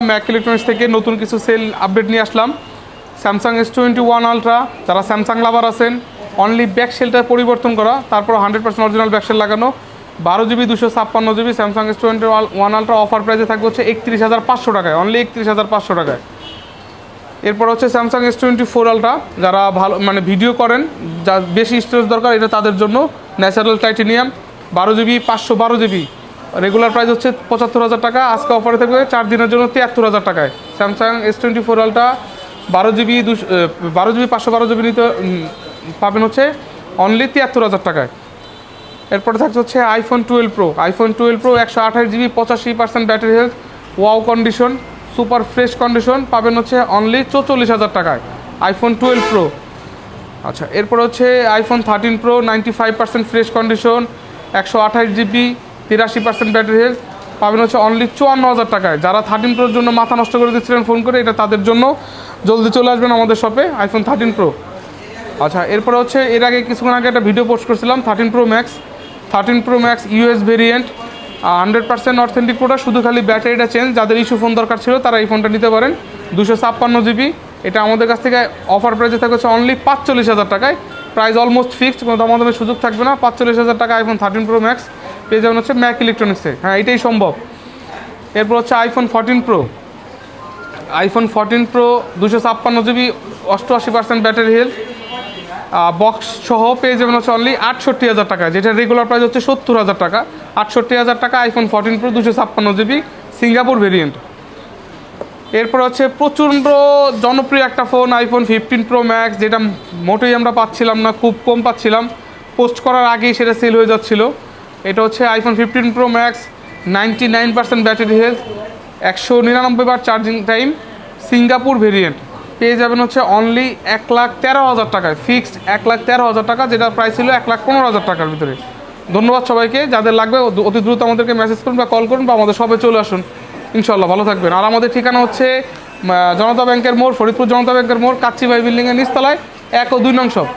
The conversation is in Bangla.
ম্যাক ইলেকট্রনিক্স থেকে নতুন কিছু সেল আপডেট নিয়ে আসলাম। স্যামসাং S21 আলট্রা, যারা স্যামসাং লাভার আছেন, অনলি ব্যাক সেলটা পরিবর্তন করা, তারপর 100% অরিজিনাল ব্যাক সেল লাগানো, 12GB 256GB Samsung S21 ultra offer প্রাইসে থাকবে হচ্ছে 31,500 টাকায়, অনলি 31,500 টাকায়। এরপর হচ্ছে স্যামসাং S24 আলট্রা, যারা ভালো মানে ভিডিও করেন, যা বেশি স্টোরেজ দরকার, এটা তাদের জন্য। Natural titanium 12GB 512GB, regular price হচ্ছে 75,000 টাকা, আজকে অফারে থাকবে 4 দিনের জন্য 73,000 টাকায়। Samsung S24 ultra 12GB 512GB নিতে পাবেন হচ্ছে অনলি 73,000 টাকায়। এরপরে থাকছে হচ্ছে iPhone 12 pro, 128GB 85% battery health, wow condition, super fresh condition পাবেন হচ্ছে অনলি 44,000 টাকায় আইফোন 12 প্রো। আচ্ছা, এরপর হচ্ছে iPhone 13 pro 95% fresh condition, 128GB 83% battery health পাবেন হচ্ছে অনলি 54,000 টাকায়। যারা 13 প্রোর জন্য মাথা নষ্ট করে দিচ্ছিলেন ফোন করে, এটা তাদের জন্য, জলদি চলে আসবেন আমাদের শপে আইফোন 13 প্রো। আচ্ছা, এরপরে হচ্ছে এর আগে কিছুক্ষণ আগে একটা ভিডিও পোস্ট করছিলাম 13 pro max US variant, 100% authentic product, শুধু খালি ব্যাটারিটা চেঞ্জ। যাদের ইস্যু ফোন দরকার ছিল তারা এই ফোনটা নিতে পারেন, 256GB। এটা আমাদের কাছ থেকে অফার প্রাইসে থাকছে অনলি 45,000 টাকায়, প্রাইস অলমোস্ট ফিক্সড, কোনো দামাদামের সুযোগ থাকবে না। 45,000 টাকা আইফোন 13 প্রো ম্যাক্স পেয়ে যাবেন হচ্ছে ম্যাক ইলেকট্রনিক্সে। হ্যাঁ, এটাই সম্ভব। এরপর হচ্ছে iPhone 14 pro 256GB 88% battery health, box সহ পেয়ে যাবেন হচ্ছে অনলি 68,000 টাকা, যেটা রেগুলার প্রাইস হচ্ছে 70,000 টাকা। 68,000 টাকা iPhone 14 pro 256GB Singapore variant. এরপর হচ্ছে প্রচণ্ড জনপ্রিয় একটা ফোন আইফোন 15 প্রো ম্যাক্স, যেটা মোটেই আমরা পাচ্ছিলাম না, খুব কম পাচ্ছিলাম, পোস্ট করার আগেই সেটা সেল হয়ে যাচ্ছিল। এটা হচ্ছে iPhone 15 pro max, 99% battery health, 199 বার চার্জিং টাইম, সিঙ্গাপুর ভেরিয়েন্ট পেয়ে যাবেন হচ্ছে অনলি 1,13,000 টাকায়, ফিক্সড 1,13,000 টাকা, যেটা প্রাইস ছিল 1,15,000 টাকার ভিতরে। ধন্যবাদ সবাইকে, যাদের লাগবে অতি দ্রুত আমাদেরকে মেসেজ করুন বা কল করুন বা আমাদের শপে চলে আসুন, ইনশাল্লাহ ভালো থাকবেন। আর আমাদের ঠিকানা হচ্ছে জনতা ব্যাংকের মোড়, ফরিদপুর জনতা ব্যাংকের মোড়, কাচ্চি ভাই বিল্ডিংয়ের নিচতলায় 1 ও 2 নং শপ।